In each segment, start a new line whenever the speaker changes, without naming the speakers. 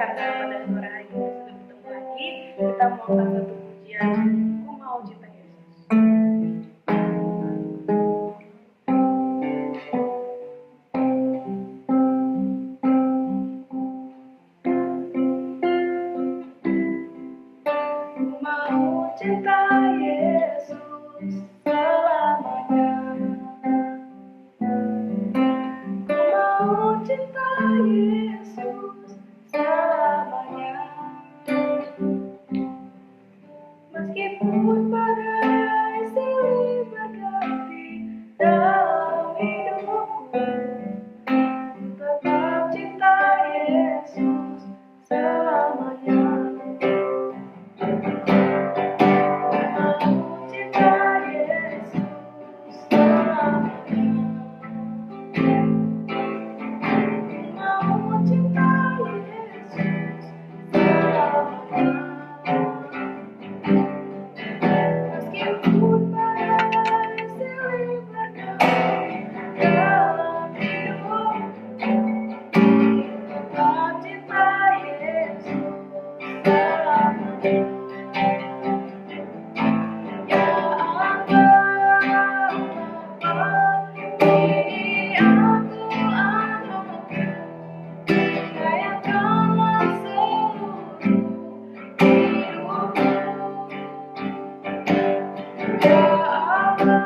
karena pada sore hari ini sudah bertemu lagi. Kita mau angkat satu pujian. Ku mau cinta Yesus. Ku mau cinta Yesus selamanya. Ku mau cinta Yesus selamanya. Meskipun badai silih berganti dalam hidupku, tetap cinta Yesus selamanya. Mau cinta Yesus selamanya. Mau cinta Yesus selamanya. Meskipun badai silih berganti dalam hidupku, tetap cinta Yesus selamanya. Ya Allah, ini aku anakmu, sayangkanlah seluruh hidupku. Ya Allah,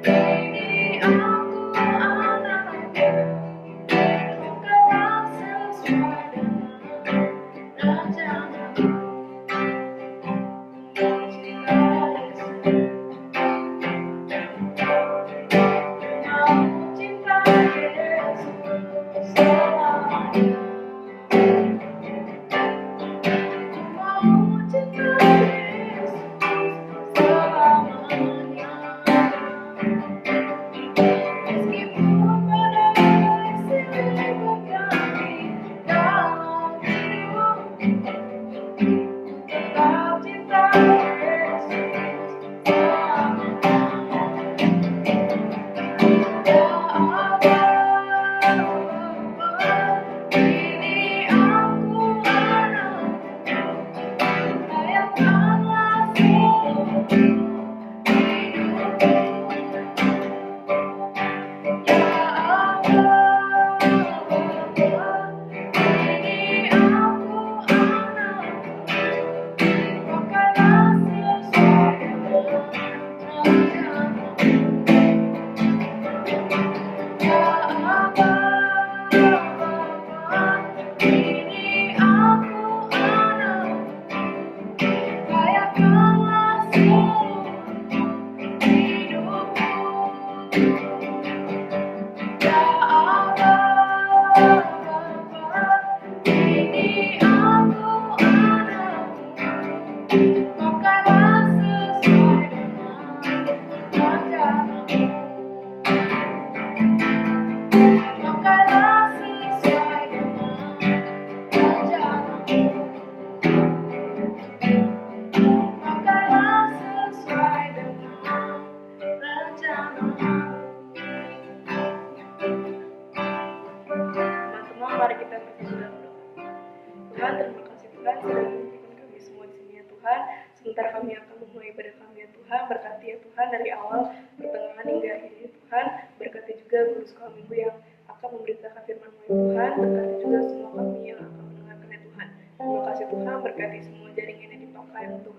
ini aku anakmu, bukanlah sesuai dengan rencanamu. Mau cinta Yesus selamanya. Mau cinta Yesus selamanya. Meskipun badai silih berganti dalam hidupku, tetap cinta Yesus selamanya. Ya Allah, ini aku anakmu, sayangkanlah seluruh hidupku. Ya Allah, ini aku anakmu, bukanlah sesuai dengan rencanamu. Ya Allah, ini aku anakmu, sayangkanlah seluruh hidupku. Ya Allah, ini aku anakmu, bukanlah sesuai dengan rencanamu. Bukanlah sesuai dengan rencanamu. Bukanlah sesuai dengan rencanamu. Teman-teman, mari kita bersatu dalam doa. Tuhan, terima kasih Tuhan sudah mengizinkan kami semua di sini ya Tuhan. Sementara kami akan memulai ibadah kami ya Tuhan, berkati ya Tuhan dari awal, pertengahan hingga akhir ya Tuhan. Berkati juga guru sekolah minggu yang akan memberitakan firman-Mu ya Tuhan. Berkati juga semua kami yang akan mendengarkan ya Tuhan. Terima kasih Tuhan, berkati semua jaringan yang dipakai untuk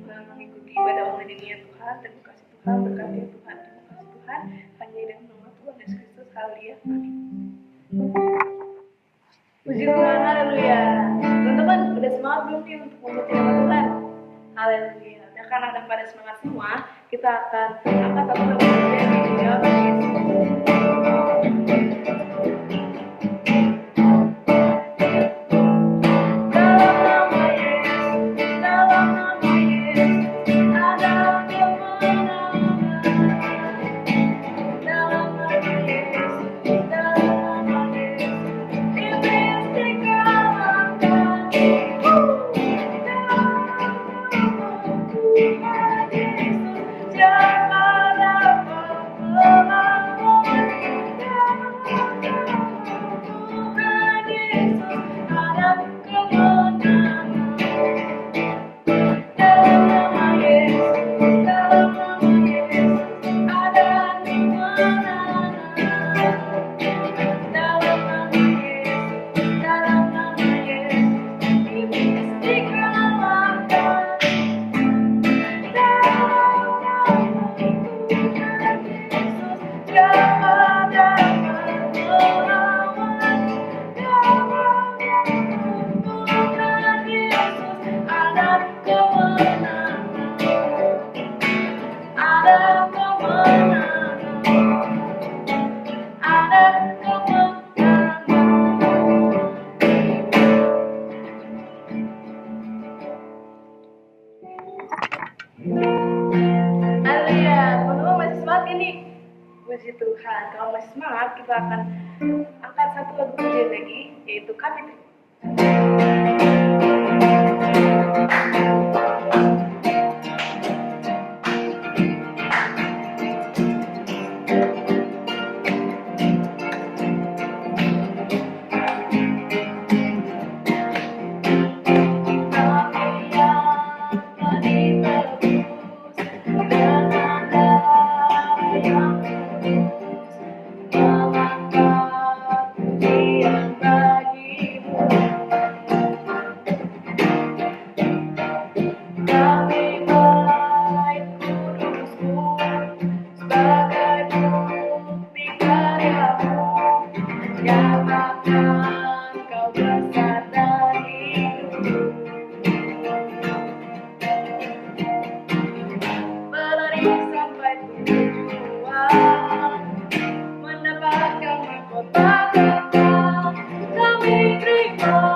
mengikuti ibadah online ini ya Tuhan. Terima kasih Tuhan, berkati ya Tuhan. Terima kasih Tuhan, hanya dalam nama Tuhan Yesus Kristus, haleluya, amin. Puji Tuhan, haleluya. Teman-teman, udah semangat belum nih untuk memuji nama Tuhan? Haleluya. Ya, karena ada pada semangat semua, kita akan angkat satu lagu pujian di dalam nama Yesus. Jangan dapat pertama kita akan angkat satu lagu pujian lagi, yaitu Kami Terima.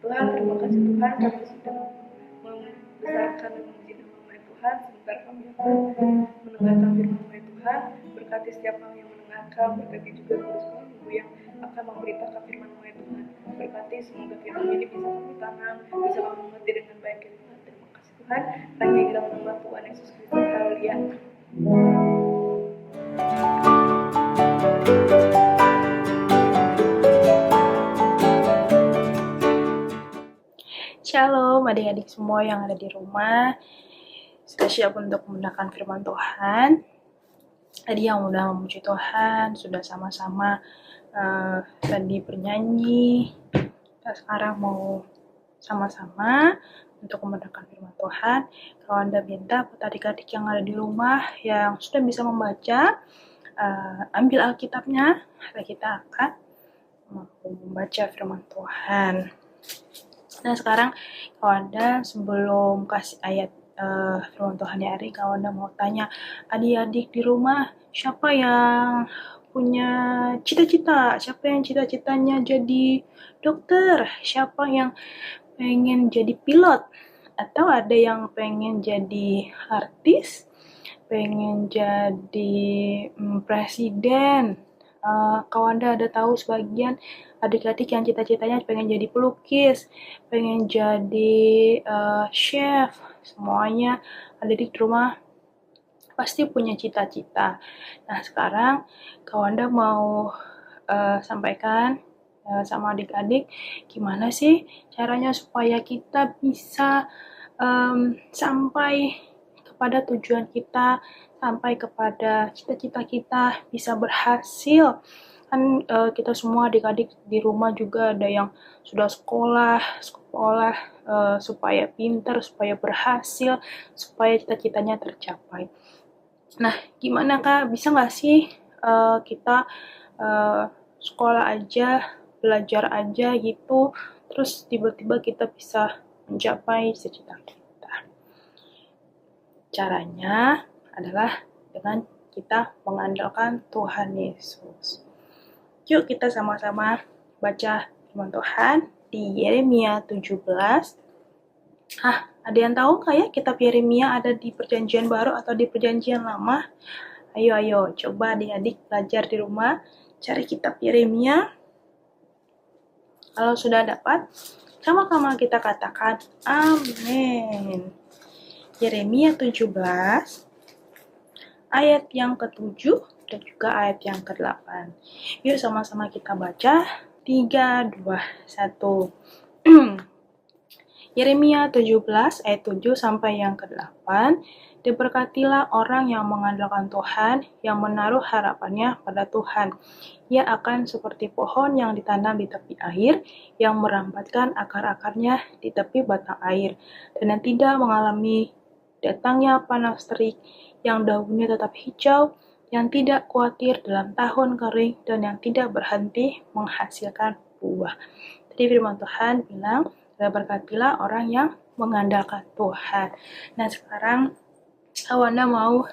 Tuhan, terima kasih Tuhan, kami sudah membesarkan dan memuji nama Tuhan. Sebentar kami akan mendengarkan firman Tuhan. Berkati setiap kami yang mendengarkan, berkati juga guru sekolah minggu yang akan memberitakan firman Tuhan. Berkati semoga firman ini bisa kami tanam, bisa kami mengerti dengan baik ya Tuhan. Terima kasih Tuhan. Hanya di dalam nama Tuhan Yesus Kristus. Haleluya.
Shalom adik-adik semua yang ada di rumah. Sudah siap untuk mendengarkan firman Tuhan. Tadi yang udah memuji Tuhan, sudah sama-sama tadi bernyanyi. Kita sekarang mau sama-sama untuk mendengarkan firman Tuhan. Kalau Anda minta buat adik-adik yang ada di rumah yang sudah bisa membaca, ambil Alkitabnya, kita akan membaca firman Tuhan. Nah sekarang kalau Anda sebelum kasih ayat firman Tuhan hari, kalau Anda mau tanya adik-adik di rumah, siapa yang punya cita-cita, siapa yang cita-citanya jadi dokter, siapa yang pengen jadi pilot, atau ada yang pengen jadi artis, pengen jadi presiden. Kalau Anda ada tahu sebagian adik-adik yang cita-citanya pengen jadi pelukis, pengen jadi chef, semuanya adik di rumah pasti punya cita-cita. Nah sekarang kalau Anda mau sampaikan sama adik-adik gimana sih caranya supaya kita bisa sampai kepada tujuan kita, sampai kepada cita-cita kita, bisa berhasil. Kan kita semua adik-adik di rumah juga ada yang sudah sekolah supaya pintar, supaya berhasil, supaya cita-citanya tercapai. Nah, gimana Kak? Bisa nggak sih kita sekolah aja, belajar aja gitu, terus tiba-tiba kita bisa mencapai cita-cita kita? Caranya adalah dengan kita mengandalkan Tuhan Yesus. Yuk kita sama-sama baca firman Tuhan di Yeremia 17. Ada yang tahu nggak ya kitab Yeremia ada di Perjanjian Baru atau di Perjanjian Lama? Ayo, coba adik-adik belajar di rumah, cari kitab Yeremia. Kalau sudah dapat, sama-sama kita katakan amin. Yeremia 17, ayat yang ke-7 dan juga ayat yang ke-8. Yuk sama-sama kita baca. 3, 2, 1. Yeremia 17 ayat 7 sampai yang ke-8. Diberkatilah orang yang mengandalkan Tuhan, yang menaruh harapannya pada Tuhan. Ia akan seperti pohon yang ditanam di tepi air, yang merambatkan akar-akarnya di tepi batang air, dan yang tidak mengalami datangnya panas terik, yang daunnya tetap hijau, yang tidak khawatir dalam tahun kering, dan yang tidak berhenti menghasilkan buah. Tadi firman Tuhan bilang, berkatilah orang yang mengandalkan Tuhan. Nah sekarang kalau Anda mau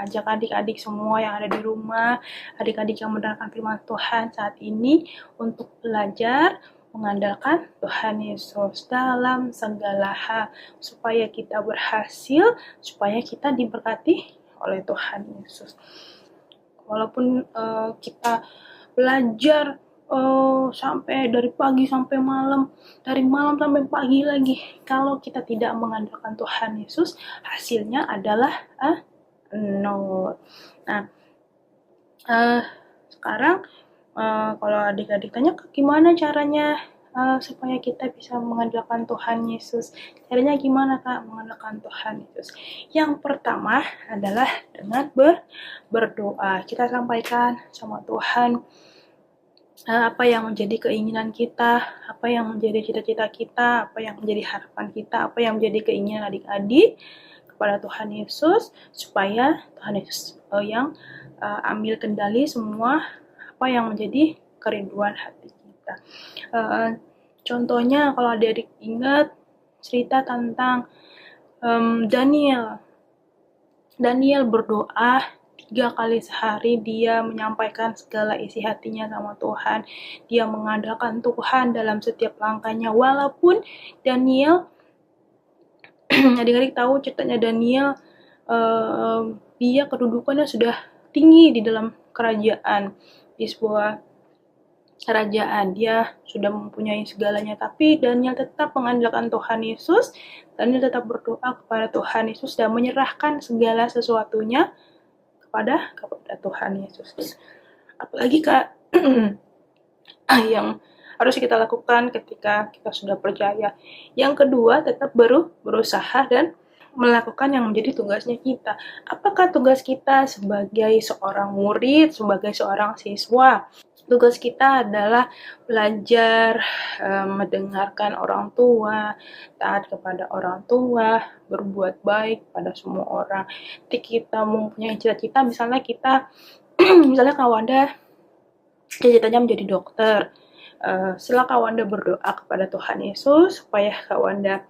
ajak adik-adik semua yang ada di rumah, adik-adik yang mendengarkan firman Tuhan saat ini untuk belajar mengandalkan Tuhan Yesus dalam segala hal, supaya kita berhasil, supaya kita diberkati oleh Tuhan Yesus. Walaupun kita belajar sampai dari pagi sampai malam, dari malam sampai pagi lagi, kalau kita tidak mengandalkan Tuhan Yesus, hasilnya adalah nol. Nah, sekarang kalau adik-adik tanya gimana caranya supaya kita bisa mengandalkan Tuhan Yesus, caranya gimana Kak mengandalkan Tuhan Yesus? Yang pertama adalah dengan berdoa. Kita sampaikan sama Tuhan apa yang menjadi keinginan kita, apa yang menjadi cita-cita kita, apa yang menjadi harapan kita, apa yang menjadi keinginan adik-adik kepada Tuhan Yesus, supaya Tuhan Yesus yang ambil kendali semua apa yang menjadi kerinduan hati kita. Contohnya kalau adik-adik ingat cerita tentang Daniel berdoa 3 kali sehari dia menyampaikan segala isi hatinya sama Tuhan. Dia mengandalkan Tuhan dalam setiap langkahnya. Walaupun Daniel, adik-adik tahu ceritanya Daniel, dia kedudukannya sudah tinggi di dalam kerajaan, di sebuah kerajaan, dia sudah mempunyai segalanya, tapi Daniel tetap mengandalkan Tuhan Yesus. Daniel tetap berdoa kepada Tuhan Yesus dan menyerahkan segala sesuatunya kepada Tuhan Yesus. Apalagi Kak, yang harus kita lakukan ketika kita sudah percaya. Yang kedua, tetap berusaha dan melakukan yang menjadi tugasnya kita. Apakah tugas kita sebagai seorang murid, sebagai seorang siswa? Tugas kita adalah belajar, mendengarkan orang tua, taat kepada orang tua, berbuat baik pada semua orang. Ketika kita mempunyai cita-cita, misalnya kita, misalnya Kawanda cita-citanya menjadi dokter, setelah Kawanda berdoa kepada Tuhan Yesus supaya Kawanda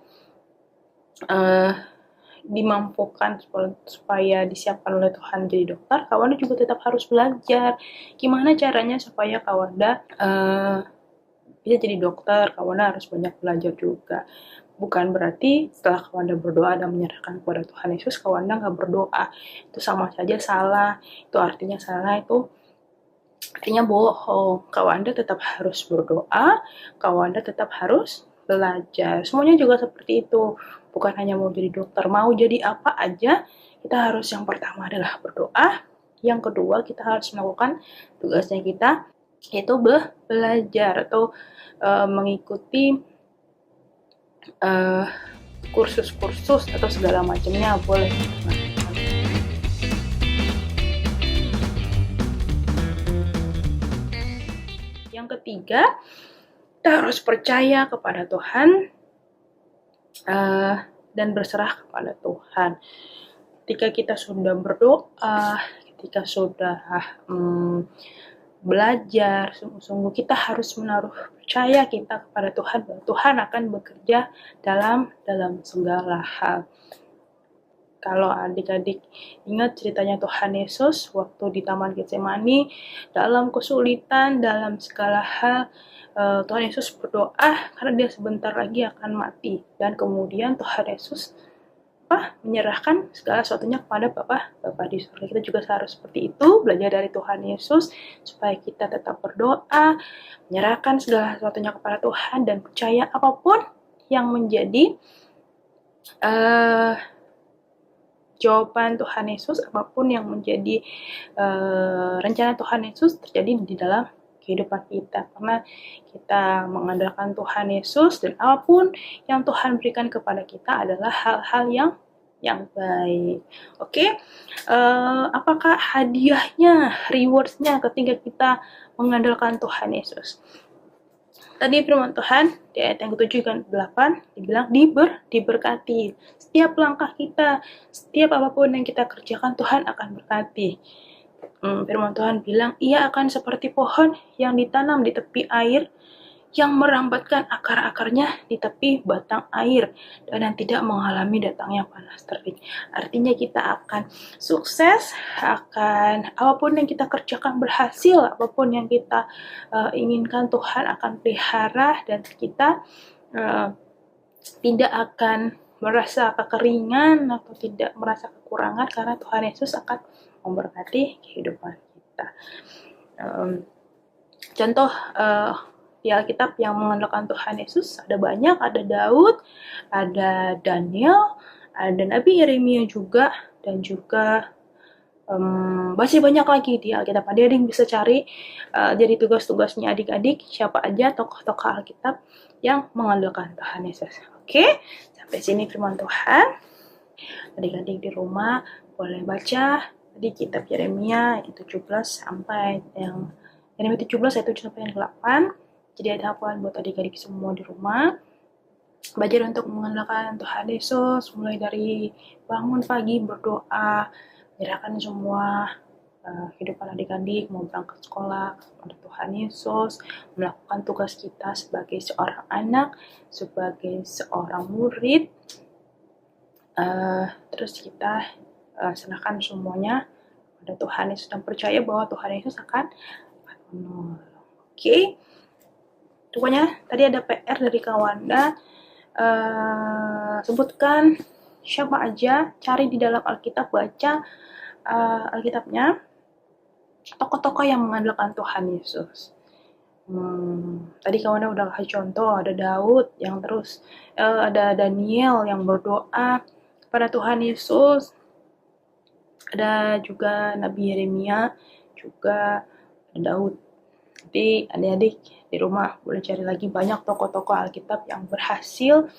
dimampukan supaya disiapkan oleh Tuhan jadi dokter, Kawanda juga tetap harus belajar gimana caranya supaya Kawanda bisa jadi dokter. Kawanda harus banyak belajar juga. Bukan berarti setelah Kawanda berdoa dan menyerahkan kepada Tuhan Yesus, Kawanda nggak berdoa. Itu sama saja salah. Itu artinya salah, itu artinya bohong. Kawanda tetap harus berdoa, Kawanda tetap harus belajar. Semuanya juga seperti itu. Bukan hanya mau jadi dokter, mau jadi apa aja, kita harus yang pertama adalah berdoa, yang kedua kita harus melakukan tugasnya kita, yaitu belajar atau mengikuti kursus-kursus atau segala macamnya boleh. Yang ketiga, kita harus percaya kepada Tuhan dan berserah kepada Tuhan. Ketika kita sudah berdoa, ketika sudah belajar sungguh-sungguh, kita harus menaruh percaya kita kepada Tuhan bahwa Tuhan akan bekerja dalam segala hal. Kalau adik-adik ingat ceritanya Tuhan Yesus waktu di Taman Getsemani, dalam kesulitan, dalam segala hal, Tuhan Yesus berdoa karena dia sebentar lagi akan mati, dan kemudian Tuhan Yesus menyerahkan segala sesuatunya kepada Bapa di surga. Kita juga harus seperti itu, belajar dari Tuhan Yesus supaya kita tetap berdoa, menyerahkan segala sesuatunya kepada Tuhan dan percaya apapun yang menjadi jawaban Tuhan Yesus, apapun yang menjadi rencana Tuhan Yesus terjadi di dalam kehidupan kita, karena kita mengandalkan Tuhan Yesus dan apapun yang Tuhan berikan kepada kita adalah hal-hal yang baik. Oke, apakah hadiahnya, rewards-nya ketika kita mengandalkan Tuhan Yesus? Tadi firman Tuhan di ayat yang ke-7 dan 8 dibilang diberkati. Setiap langkah kita, setiap apapun yang kita kerjakan, Tuhan akan berkati. Firman Tuhan bilang, ia akan seperti pohon yang ditanam di tepi air, yang merambatkan akar-akarnya di tepi batang air, dan yang tidak mengalami datangnya panas terik. Artinya kita akan sukses, akan apapun yang kita kerjakan berhasil, apapun yang kita inginkan Tuhan akan pelihara, dan kita tidak akan merasa kekeringan atau tidak merasa kekurangan karena Tuhan Yesus akan memberkati kehidupan kita. Contoh di Alkitab yang mengandalkan Tuhan Yesus ada banyak, ada Daud, ada Daniel, ada Nabi Yeremia juga, dan juga masih banyak lagi di Alkitab. Adik-adik bisa cari jadi tugas-tugasnya adik-adik siapa aja tokoh-tokoh Alkitab yang mengandalkan Tuhan Yesus. Oke, sampai sini firman Tuhan. Adik-adik di rumah boleh baca di kitab Yeremia 17 sampai yang Yeremia 17 ayat 7 sampai yang 8. Jadi ada hafalan buat adik-adik semua di rumah. Belajar untuk mengandalkan Tuhan Yesus, mulai dari bangun pagi berdoa, menyerahkan semua kehidupan adik-adik, mau berangkat sekolah kepada Tuhan Yesus, melakukan tugas kita sebagai seorang anak, sebagai seorang murid, terus kita serahkan semuanya kepada Tuhan Yesus dan percaya bahwa Tuhan Yesus akan menolong. Oke. Pokoknya tadi ada PR dari Kak Wanda. Sebutkan siapa aja, cari di dalam Alkitab, baca Alkitabnya, tokoh-tokoh yang mengandalkan Tuhan Yesus. Tadi Kak Wanda udah kasih contoh, ada Daud yang terus, ada Daniel yang berdoa kepada Tuhan Yesus, ada juga Nabi Yeremia, juga ada Daud. Jadi adik-adik di rumah boleh cari lagi banyak tokoh-tokoh Alkitab yang berhasil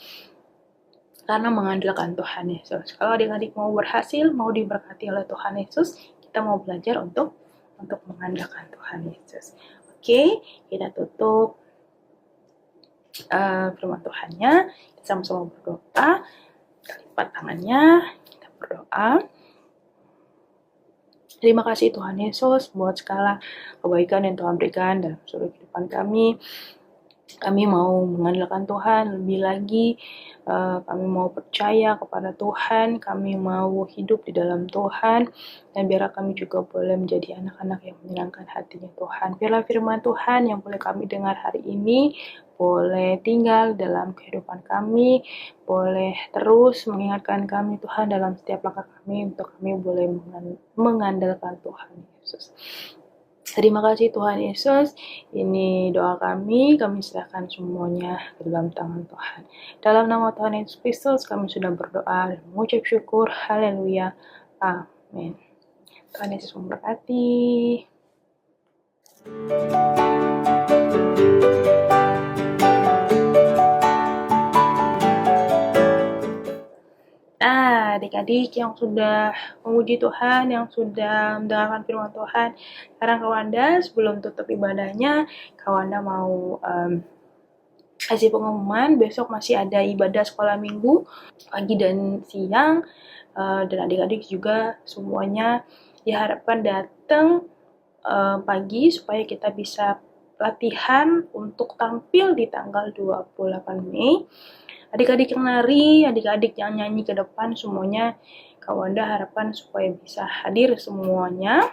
karena mengandalkan Tuhan Yesus. Kalau adik-adik mau berhasil, mau diberkati oleh Tuhan Yesus, kita mau belajar untuk mengandalkan Tuhan Yesus. Oke, kita tutup firman Tuhannya. Kita sama-sama berdoa. Kita lipat tangannya, kita berdoa. Terima kasih Tuhan Yesus buat segala kebaikan yang Tuhan berikan dalam seluruh kehidupan kami. Kami mau mengandalkan Tuhan lebih lagi. Kami mau percaya kepada Tuhan. Kami mau hidup di dalam Tuhan. Dan biarlah kami juga boleh menjadi anak-anak yang menyenangkan hatinya Tuhan. Biarlah firman Tuhan yang boleh kami dengar hari ini boleh tinggal dalam kehidupan kami, boleh terus mengingatkan kami Tuhan dalam setiap langkah kami untuk kami boleh mengandalkan Tuhan Yesus. Terima kasih Tuhan Yesus, ini doa kami serahkan semuanya ke dalam tangan Tuhan. Dalam nama Tuhan Yesus Kristus kami sudah berdoa dan mengucap syukur, haleluya, amin. Tuhan Yesus memberkati. Adik-adik yang sudah memuji Tuhan, yang sudah mendengarkan firman Tuhan, sekarang Kak Wanda sebelum tutup ibadahnya, Kak Wanda mau kasih pengumuman. Besok masih ada ibadah sekolah minggu pagi dan siang, dan adik-adik juga semuanya diharapkan datang pagi supaya kita bisa latihan untuk tampil di tanggal 28 Mei. Adik-adik yang nari, adik-adik yang nyanyi ke depan, semuanya Kak Wanda harapkan supaya bisa hadir semuanya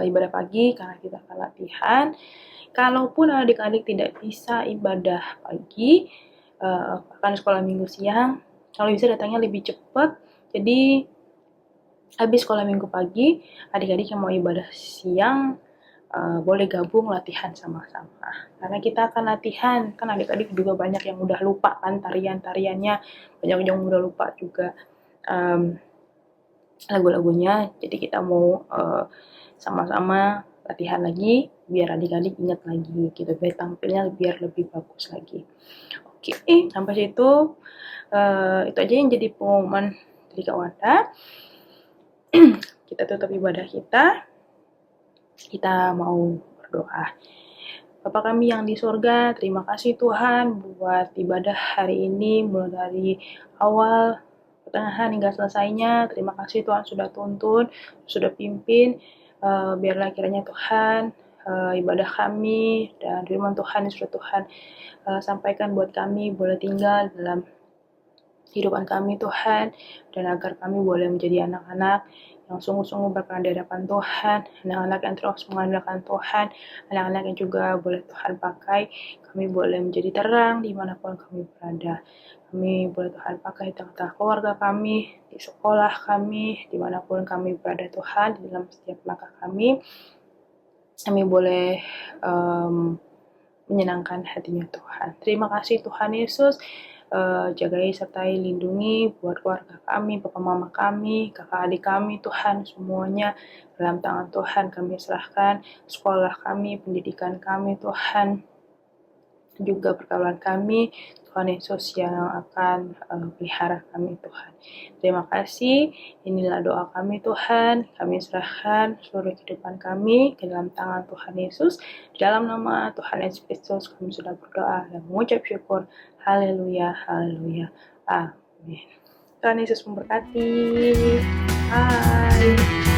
ibadah pagi karena kita akan latihan. Kalaupun adik-adik tidak bisa ibadah pagi, akan sekolah minggu siang, kalau bisa datangnya lebih cepat. Jadi habis sekolah minggu pagi, adik-adik yang mau ibadah siang boleh gabung latihan sama-sama. Karena kita akan latihan, kan adik-adik juga banyak yang udah lupa kan tarian-tariannya, banyak yang udah lupa juga lagu-lagunya. Jadi kita mau sama-sama latihan lagi, biar adik-adik ingat lagi gitu, biar tampilnya biar lebih bagus lagi. Oke, sampai situ itu aja yang jadi pengumuman dari Kak Wanda. Kita tutup ibadah kita mau berdoa. Bapa kami yang di surga, terima kasih Tuhan buat ibadah hari ini, mulai dari awal, pertengahan hingga selesainya. Terima kasih Tuhan sudah tuntun, sudah pimpin. Biarlah kiranya Tuhan ibadah kami dan firman Tuhan yang sudah Tuhan sampaikan buat kami boleh tinggal dalam kehidupan kami Tuhan, dan agar kami boleh menjadi anak-anak yang sungguh-sungguh berperan di hadapan Tuhan, anak-anak yang terus mengandalkan Tuhan, anak-anak yang juga boleh Tuhan pakai, kami boleh menjadi terang dimanapun kami berada. Kami boleh Tuhan pakai di tengah-tengah keluarga kami, di sekolah kami, dimanapun kami berada Tuhan, di dalam setiap langkah kami boleh menyenangkan hatinya Tuhan. Terima kasih Tuhan Yesus. Jagai sertai lindungi buat keluarga kami, papa mama kami, kakak adik kami, Tuhan semuanya dalam tangan Tuhan kami serahkan. Sekolah kami, pendidikan kami Tuhan, juga pergaulan kami, Tuhan Yesus yang akan pelihara kami Tuhan. Terima kasih, inilah doa kami Tuhan, kami serahkan seluruh kehidupan kami ke dalam tangan Tuhan Yesus. Dalam nama Tuhan Yesus Kristus kami sudah berdoa dan mengucap syukur. Haleluya, haleluya, amin. Tuhan Yesus memberkati. Bye.